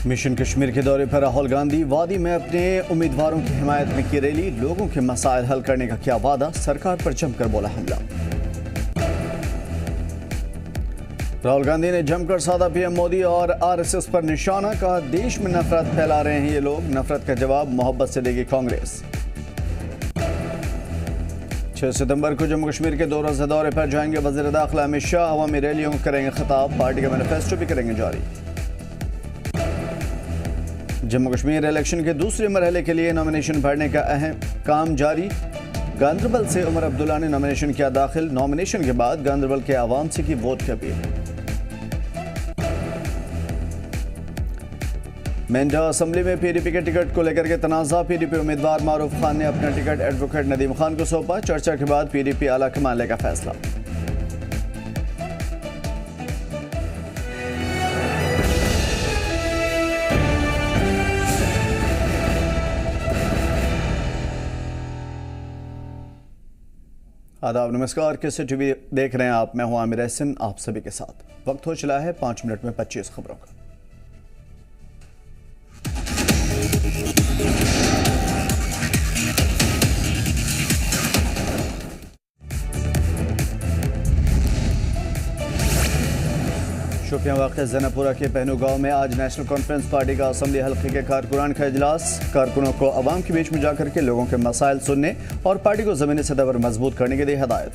Mission Kashmir के दौरे पर राहुल गांधी वादी में अपने उम्मीदवारों की हिमायत में की रैली। लोगों के मसाइल हल करने का किया वादा, सरकार पर जमकर बोला हमला। राहुल गांधी ने जमकर साधा पीएम मोदी और आरएसएस पर निशाना, कहा देश में नफरत फैला रहे हैं ये लोग, नफरत का जवाब मोहब्बत से देगी कांग्रेस। 6 सितंबर को जम्मू कश्मीर के दौरे पर जाएंगे वज़ीर दाखिला अमित शाह। अवामी रैलियों को करेंगे खिताब, पार्टी का मैनिफेस्टो भी करेंगे जारी। जम्मू कश्मीर इलेक्शन के दूसरे मरहले के लिए नॉमिनेशन भरने का अहम काम जारी। गांदरबल से उमर अब्दुल्ला ने नॉमिनेशन किया दाखिल। नॉमिनेशन के बाद गांदरबल के आवाम से की वोट की अपील। मेंढा असेंबली में पीडीपी के टिकट को लेकर के तनाज़ा। पीडीपी उम्मीदवार मारूफ खान ने अपना टिकट एडवोकेट नदीम खान को सौंपा। चर्चा के बाद पीडीपी आला कमान लेगा फैसला। आदाब, नमस्कार। किस टीवी देख रहे हैं आप? मैं हूं आमिर एहसन, आप सभी के साथ। वक्त हो चला है 5 मिनट में 25 खबरों का। शोपियां वाक़ जनापुरा के पहनू गांव में आज नेशनल कॉन्फ्रेंस पार्टी का असेंबली हल्के के कारकुनान का इजलास। कारकुनों को अवाम के बीच में जाकर के लोगों के मसाइल सुनने और पार्टी को ज़मीनी सतह पर मजबूत करने के लिए हदायत।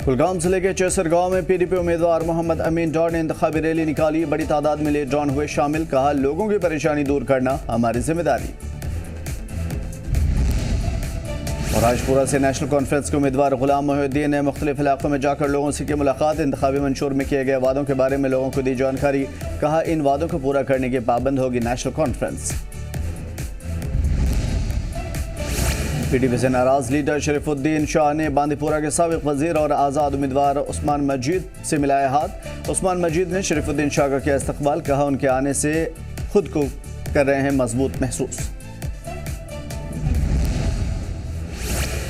कुलगाम जिले के चेसर गांव में पीडीपी उम्मीदवार मोहम्मद अमीन डॉन ने इंतखाबी रैली निकाली। बड़ी तादाद में लीड डॉन हुए शामिल, कहा लोगों की परेशानी दूर करना हमारी जिम्मेदारी। और राजपुरा से नेशनल कॉन्फ्रेंस के उम्मीदवार गुलाम मोहिउद्दीन ने मुख्तलिफ इलाकों में जाकर लोगों से की मुलाकात। इंतखाबी मंशूर में किए गए वादों के बारे में लोगों को दी जानकारी, कहा इन वादों को पूरा करने की पाबंद होगी नेशनल कॉन्फ्रेंस। पीडीपी से नाराज लीडर शरीफुद्दीन शाह ने बांदीपुरा के साबिक वजीर और आज़ाद उम्मीदवार उस्मान मजीद से मिलाया हाथ। उस्मान मजीद ने शरीफुद्दीन शाह का किया इस्तकबाल, कहा उनके आने से खुद को कर रहे हैं मजबूत महसूस।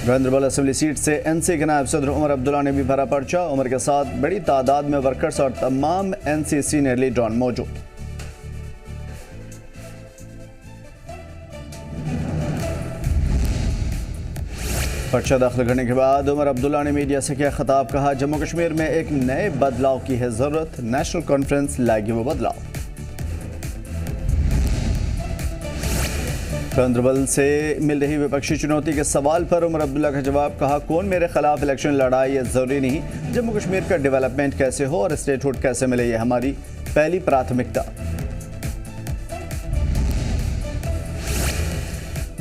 गांदरबल असेंबली सीट से एनसी के नायब सदर उमर अब्दुल्ला ने भी भरा पर्चा। उमर के साथ बड़ी तादाद में वर्कर्स और तमाम एनसी सीनियर लीडरान मौजूद। पर्चा दाखिल करने के बाद उमर अब्दुल्ला ने मीडिया से किया खिताब, कहा जम्मू कश्मीर में एक नए बदलाव की है जरूरत, नेशनल कॉन्फ्रेंस लाएगी वो बदलाव। गांदरबल से मिल रही विपक्षी चुनौती के सवाल पर उमर अब्दुल्ला का जवाब, कहा कौन मेरे खिलाफ इलेक्शन लड़ा ये जरूरी नहीं, जम्मू कश्मीर का डेवलपमेंट कैसे हो और स्टेटहुड कैसे मिले ये हमारी पहली प्राथमिकता।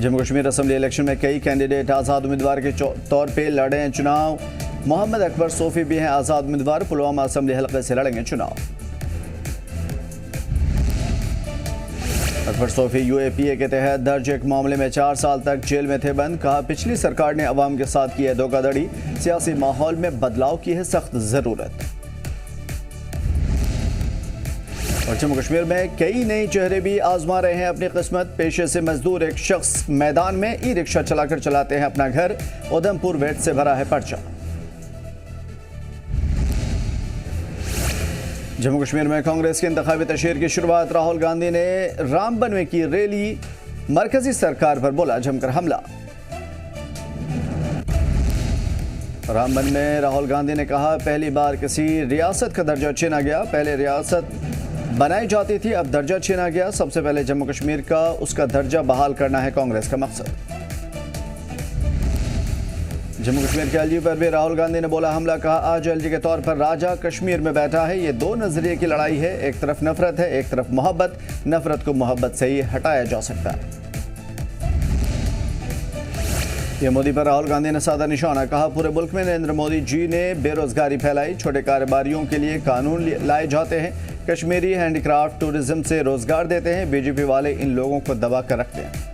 जम्मू कश्मीर असेंबली इलेक्शन में कई कैंडिडेट आज़ाद उम्मीदवार के तौर पे लड़े हैं चुनाव। मोहम्मद अकबर सोफी भी हैं आज़ाद उम्मीदवार, पुलवामा असेंबली हल्के से लड़ेंगे चुनाव। अकबर सोफी यूएपीए के तहत दर्ज एक मामले में 4 साल तक जेल में थे बंद, कहा पिछली सरकार ने अवाम के साथ की है धोखाधड़ी, सियासी माहौल में बदलाव की है सख्त जरूरत। और जम्मू कश्मीर में कई नए चेहरे भी आजमा रहे हैं अपनी किस्मत। पेशे से मजदूर एक शख्स मैदान में ई रिक्शा चलाकर चलाते हैं अपना घर। उधमपुर वेट से भरा है पर्चा। जम्मू कश्मीर में कांग्रेस की इंतखाबी तशहीर की शुरुआत। राहुल गांधी ने रामबन में की रैली, मरकजी सरकार पर बोला जमकर हमला। रामबन में राहुल गांधी ने कहा पहली बार किसी रियासत का दर्जा छीना गया, पहले रियासत बनाई जाती थी, अब दर्जा छीना गया। सबसे पहले जम्मू कश्मीर का उसका दर्जा बहाल करना है कांग्रेस का मकसद। जम्मू कश्मीर के एलजी पर भी राहुल गांधी ने बोला हमला, कहा आज एलजी के तौर पर राजा कश्मीर में बैठा है। ये दो नजरिए की लड़ाई है, एक तरफ नफरत है, एक तरफ मोहब्बत। नफरत को मोहब्बत से ही हटाया जा सकता है। ये मोदी पर राहुल गांधी ने साधा निशाना, कहा पूरे मुल्क में नरेंद्र मोदी जी ने बेरोजगारी फैलाई, छोटे कारोबारियों के लिए कानून लाए जाते हैं, कश्मीरी हैंडीक्राफ्ट टूरिज्म से रोजगार देते हैं, बीजेपी वाले इन लोगों को दबा कर रखते हैं।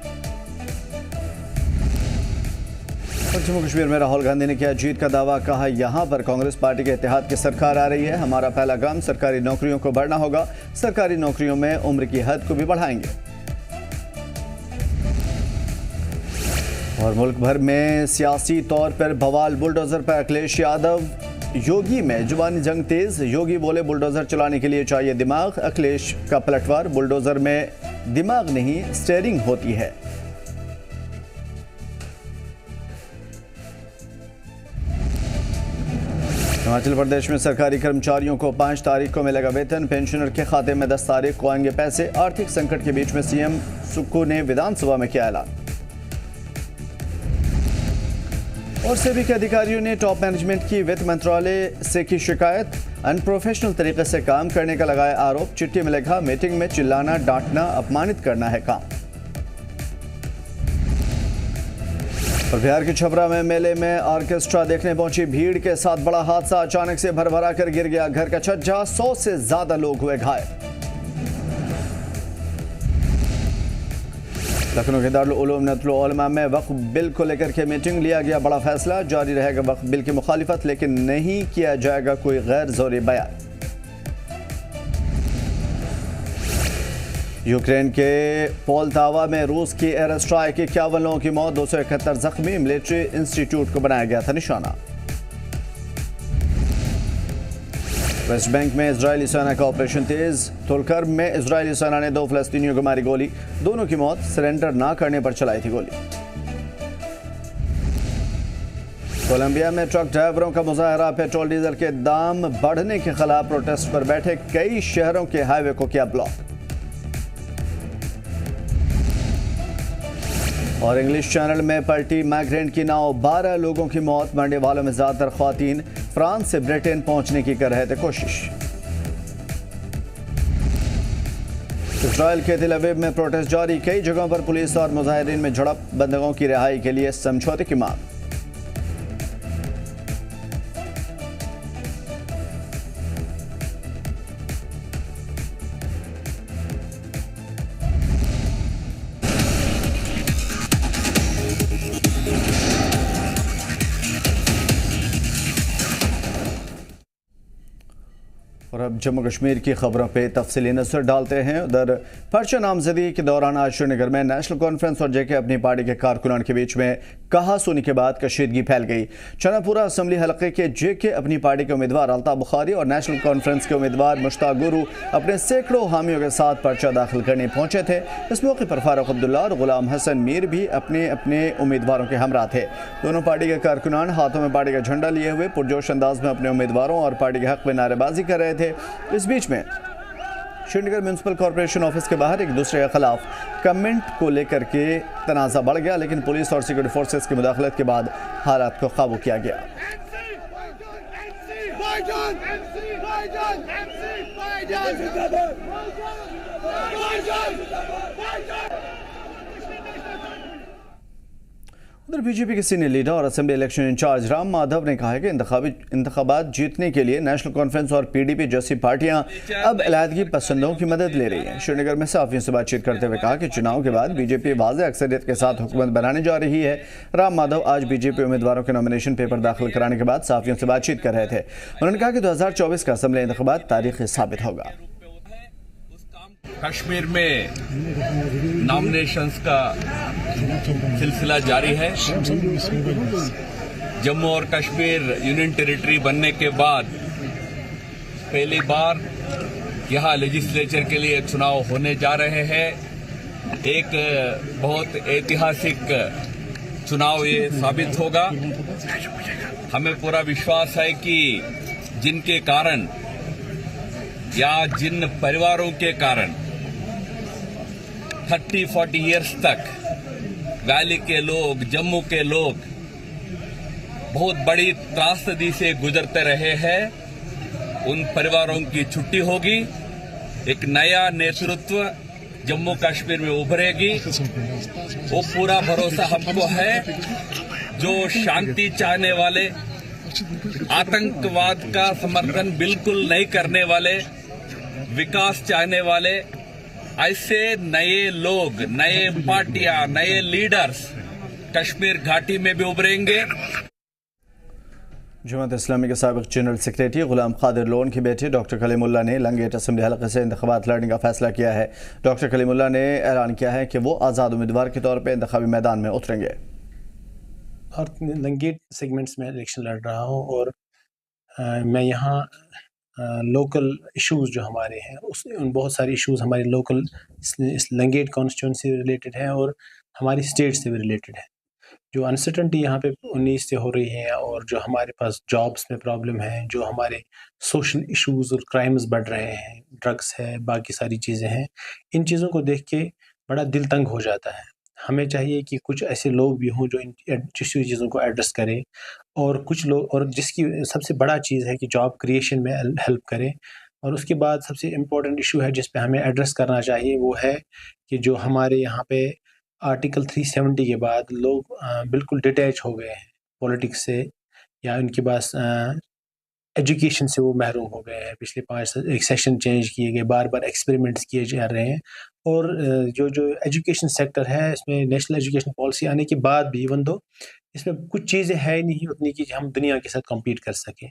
जम्मू कश्मीर में राहुल गांधी ने किया जीत का दावा, कहा यहां पर कांग्रेस पार्टी के इत्तेहाद की सरकार आ रही है। हमारा पहला काम सरकारी नौकरियों को बढ़ाना होगा, सरकारी नौकरियों में उम्र की हद को भी बढ़ाएंगे। और मुल्क भर में सियासी तौर पर बवाल, बुलडोजर पर अखिलेश यादव योगी में जुबानी जंग तेज। योगी बोले बुलडोजर चलाने के लिए चाहिए दिमाग। अखिलेश का पलटवार, बुलडोजर में दिमाग नहीं स्टीयरिंग होती है। हिमाचल प्रदेश में सरकारी कर्मचारियों को 5 तारीख को मिलेगा वेतन। पेंशनर के खाते में 10 तारीख को आएंगे पैसे। आर्थिक संकट के बीच में सीएम सुक्खू ने विधानसभा में किया ऐलान। और सेबी के अधिकारियों ने टॉप मैनेजमेंट की वित्त मंत्रालय से की शिकायत। अनप्रोफेशनल तरीके से काम करने का लगाया आरोप। चिट्ठी में लिखा मीटिंग में चिल्लाना, डांटना, अपमानित करना है काम। और बिहार के छपरा में मेले में ऑर्केस्ट्रा देखने पहुंची भीड़ के साथ बड़ा हादसा। अचानक से भरभरा कर गिर गया घर का छज्जा। 100 से ज्यादा लोग हुए घायल। लखनऊ के दारुल उलूम नतुल उलमा में वक्फ बिल को लेकर के मीटिंग, लिया गया बड़ा फैसला। जारी रहेगा वक्फ बिल की मुखालिफत, लेकिन नहीं किया जाएगा कोई गैर ज़रूरी बयान। यूक्रेन के पोलतावा में रूस की एयर स्ट्राइक, 51 लोगों की मौत, 271 जख्मी। मिलिट्री इंस्टीट्यूट को बनाया गया था निशाना। वेस्ट बैंक में इजरायली सेना का ऑपरेशन तेज। तुलकर्म में इजरायली सेना ने 2 फलस्तीनियों को मारी गोली। दोनों की मौत सरेंडर ना करने पर चलाई थी गोली। कोलंबिया में ट्रक ड्राइवरों का मुजाहरा। पेट्रोल डीजल के दाम बढ़ने के खिलाफ प्रोटेस्ट पर बैठे कई शहरों के हाईवे को किया ब्लॉक। और इंग्लिश चैनल में पलटी माइग्रेंट की नाव, 12 लोगों की मौत। मरने वालों में ज्यादातर ख्वातीन। फ्रांस से ब्रिटेन पहुंचने की कर रहे थे कोशिश। इजराइल के तेल अवीव में प्रोटेस्ट जारी। कई जगहों पर पुलिस और मुजाहिदीन में झड़प। बंधकों की रिहाई के लिए समझौते की मांग। और अब जम्मू कश्मीर की खबरों पे तफसीली नजर डालते हैं। उधर पर्चा नामजदगी के दौरान आज श्रीनगर में नेशनल कॉन्फ्रेंस और जेके अपनी पार्टी के कारकुनान के बीच में कहासुनी के बाद कशीदगी फैल गई। चनापुरा असम्बली हलके के जेके अपनी पार्टी के उम्मीदवार अल्ताफ बुखारी और नेशनल कॉन्फ्रेंस के उम्मीदवार मुश्ताक गुरु अपने सैकड़ों हामियों के साथ पर्चा दाखिल करने पहुंचे थे। इस मौके पर फारूक अब्दुल्ला और गुलाम हसन मीर भी अपने अपने उम्मीदवारों के हमरा थे। दोनों पार्टी के कारकुनान हाथों में पार्टी का झंडा लिए हुए पुरजोश अंदाज में अपने उम्मीदवारों और पार्टी के हक में नारेबाजी कर रहे थे। इस बीच में श्रीनगर म्यूनसिपल कॉर्पोरेशन ऑफिस के बाहर एक दूसरे के खिलाफ कमेंट को लेकर के तनाज़ा बढ़ गया, लेकिन पुलिस और सिक्योरिटी फोर्सेस की मुदाखलत के बाद हालात को काबू किया गया। उधर बीजेपी के सीनियर लीडर और assembly election in charge Ram Madhav ने कहा है कि इंतखाबात जीतने के लिए नेशनल कॉन्फ्रेंस और पीडीपी जैसी पार्टियां अब अलहदगी पसंदों की मदद ले रही हैं। श्रीनगर में सहाफियों से बातचीत करते हुए कहा कि चुनाव के बाद बीजेपी वाज़ेह अक्सरियत के साथ हुकूमत बनाने जा रही है। राम माधव आज बीजेपी उम्मीदवारों के नॉमिनेशन पेपर दाखिल कराने के बाद सहाफियों से बातचीत कर रहे थे। उन्होंने कहा कि 2024 का असेंबली इंतखाबात तारीखी साबित होगा। कश्मीर में नॉमिनेशंस का सिलसिला जारी है। जम्मू और कश्मीर यूनियन टेरिटरी बनने के बाद पहली बार यहाँ लेजिस्लेचर के लिए चुनाव होने जा रहे हैं। एक बहुत ऐतिहासिक चुनाव ये साबित होगा। हमें पूरा विश्वास है कि जिनके कारण या जिन परिवारों के कारण 30-40 इयर्स तक वैली के लोग, जम्मू के लोग बहुत बड़ी त्रासदी से गुजरते रहे हैं, उन परिवारों की छुट्टी होगी। एक नया नेतृत्व जम्मू कश्मीर में उभरेगी। वो पूरा भरोसा हमको है। जो शांति चाहने वाले, आतंकवाद का समर्थन बिल्कुल नहीं करने वाले, विकास चाहने वाले, ऐसे नए लोग, नए पार्टियां, नए लीडर्स कश्मीर घाटी में भी उभरेंगे। जमात इस्लामी के साबिक general secretary Ghulam Qadir loan की बेटे डॉक्टर कलीमुल्लाह ने लंगेट असेंबली हलके से इंतखाबात लड़ने का फैसला किया है। डॉक्टर कलीमुल्लाह ने ऐलान किया है कि वो आज़ाद उम्मीदवार के तौर पर इंतखाबी मैदान में उतरेंगे। और लंगेट सेगमेंट्स में इलेक्शन लड़ रहा हूँ और मैं यहाँ लोकल इश्यूज़ जो हमारे हैं उन बहुत सारे इश्यूज़ हमारे लोकल इस लंगेट कॉन्स्टिट्यूंसी से रिलेटेड हैं और हमारी स्टेट से भी रिलेटेड है। जो अनसर्टनिटी यहाँ पे 19 से हो रही है और जो हमारे पास जॉब्स में प्रॉब्लम है, जो हमारे सोशल इश्यूज़ और क्राइम्स बढ़ रहे हैं, ड्रग्स है, बाकी सारी चीज़ें हैं, इन चीज़ों को देख के बड़ा दिल तंग हो जाता है। हमें चाहिए कि कुछ ऐसे लोग भी हों जो इन चीज़ों को एड्रेस करें और कुछ लोग और जिसकी सबसे बड़ा चीज़ है कि जॉब क्रिएशन में हेल्प करें। और उसके बाद सबसे इम्पोर्टेंट इशू है जिस पे हमें एड्रेस करना चाहिए वो है कि जो हमारे यहाँ पे आर्टिकल 370 के बाद लोग बिल्कुल डिटैच हो गए हैं पॉलिटिक्स से, या उनके पास एजुकेशन से वो महरूम हो गए हैं। पिछले 5 एक सेशन चेंज किए गए, बार-बार एक्सपेरिमेंट्स किए जा रहे हैं और जो एजुकेशन सेक्टर है इसमें नेशनल एजुकेशन पॉलिसी आने के बाद भी इवन दो इसमें कुछ चीज़ें है नहीं उतनी कि हम दुनिया के साथ कम्पीट कर सकें।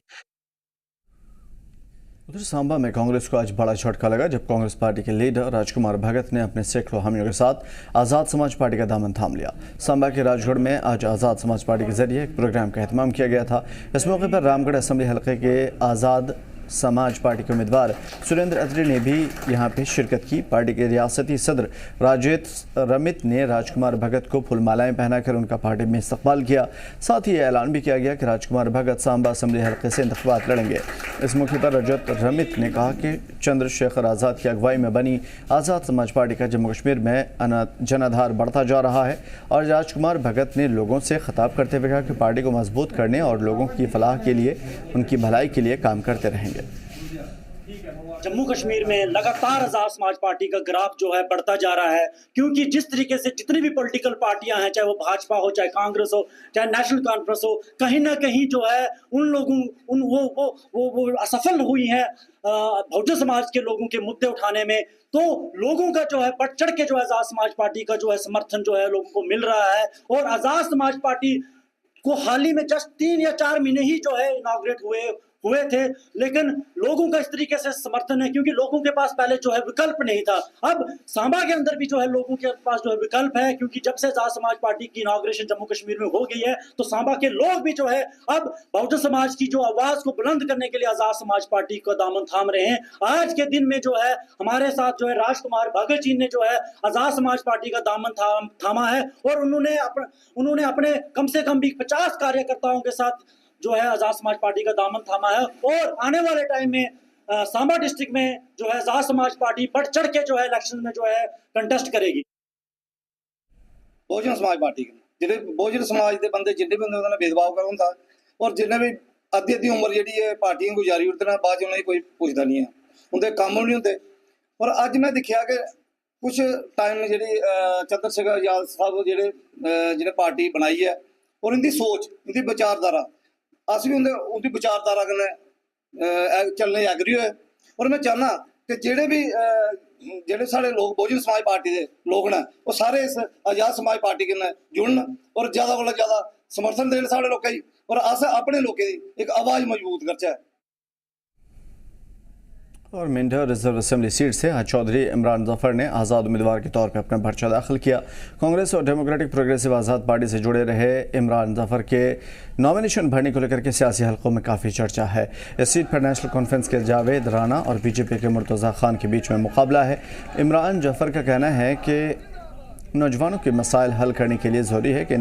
उधर सांबा में कांग्रेस को आज बड़ा झटका लगा जब कांग्रेस पार्टी के लीडर राजकुमार भगत ने अपने सैकड़ों हामियों के साथ आज़ाद समाज पार्टी का दामन थाम लिया। सांबा के राजगढ़ में आज आज़ाद समाज पार्टी के जरिए एक प्रोग्राम का एहतमाम किया गया था। इस मौके पर रामगढ़ असेंबली हलके के आज़ाद समाज पार्टी के उम्मीदवार सुरेंद्र अत्री ने भी यहां पे शिरकत की। पार्टी के रियासती सदर राजेत रमित ने राजकुमार भगत को फूलमालाएं पहनाकर उनका पार्टी में इस्तकबाल किया। साथ ही ये ऐलान भी किया गया कि राजकुमार भगत सांबा असेंबली हल्के से इंतखाबात लड़ेंगे। इस मौके पर रजत रमित ने कहा कि चंद्रशेखर आज़ाद की अगुवाई में बनी आज़ाद समाज पार्टी का जम्मू कश्मीर में जनाधार बढ़ता जा रहा है और राजकुमार भगत ने लोगों से खिताब करते हुए कहा कि पार्टी को मजबूत करने और लोगों की फलाह के लिए, उनकी भलाई के लिए काम करते रहेंगे। जम्मू कश्मीर में लगातार आज़ाद समाज पार्टी का ग्राफ जो है बढ़ता जा रहा है, क्योंकि जिस तरीके से जितनी भी पॉलिटिकल पार्टियां हैं, चाहे वो भाजपा हो, चाहे कांग्रेस हो, चाहे नेशनल कॉन्फ्रेंस हो, कहीं ना कहीं जो है उन लोगों वो असफल हुई हैं बहुजन समाज के लोगों के मुद्दे उठाने में। तो लोगों का जो है बढ़ चढ़ के जो है आज़ाद समाज पार्टी का जो है समर्थन जो है लोगों को मिल रहा है। और आज़ाद समाज पार्टी को हाल ही में जस्ट 3 या 4 महीने ही जो है इनॉग्रेट हुए थे, लेकिन लोगों का इस तरीके से समर्थन है क्योंकि लोगों के पास पहले जो है विकल्प नहीं था। अब सांबा के अंदर भी जो है लोगों के पास जो है विकल्प है, क्योंकि जब से आज़ाद समाज पार्टी की इनॉग्रेशन जम्मू कश्मीर में हो गई है तो सांबा के लोग भी जो है अब बहुजन समाज की जो आवाज को बुलंद करने के लिए आज़ाद समाज पार्टी का दामन थाम रहे हैं। आज के दिन में जो है हमारे साथ जो है राजकुमार भगत जी ने जो है आज़ाद समाज पार्टी का दामन थामा है और उन्होंने अपने कम से कम भी 50 कार्यकर्ताओं के साथ जो है आज़ाद समाज पार्टी का दामन थामा है। और आने वाले टाइम में सांबा डिस्ट्रिक्ट में जो है आज़ाद समाज पार्टी बढ़ चढ़ के जो है इलेक्शन में जो है कंटेस्ट करेगी। बहुजन समाज पार्टी जिहड़े बहुजन समाज के बंदे जिन्ने भी होंदे उन्होंने भेदभाव कर होंदा और जिन्ने भी अद्धी उम्र जिहड़ी है पार्टियां गुजारी उठदे ना बाद उन्हें कोई पुछदा नहीं है, उनके काम नहीं होंदे। और अज मैं देखिया कि कुछ टाइम जिहड़ी चंद्रशेखर आज़ाद साहब जिहड़े पार्टी बनाई है और इनकी सोच, इनकी विचारधारा अस भी उनकी विचारधारा कन्नै चलने एग्री होए। और मैं चाहना कि जेह्ड़े साढ़े लोग बहुजन समाज पार्टी के लोग न वो सारे इस आज़ाद समाज पार्टी कन्नै जुड़न और ज़्यादा कोला ज़्यादा समर्थन देन साढ़े लोकें गी और अस अपने लोकें दी एक आवाज़ मजबूत करचै। और मेंढर रिजर्व असेंबली सीट से आज चौधरी इमरान जफर ने आज़ाद उम्मीदवार के तौर पर अपना पर्चा दाखिल किया। कांग्रेस और डेमोक्रेटिक प्रोग्रेसिव आज़ाद पार्टी से जुड़े रहे इमरान जफर के नॉमिनेशन भरने को लेकर के सियासी हलकों में काफ़ी चर्चा है। इस सीट पर नेशनल कॉन्फ्रेंस के जावेद राना और बीजेपी के मुर्तज़ा खान के बीच में मुकाबला है। इमरान जफर का कहना है कि नौजवानों के मसाइल हल करने के लिए ज़रूरी है कि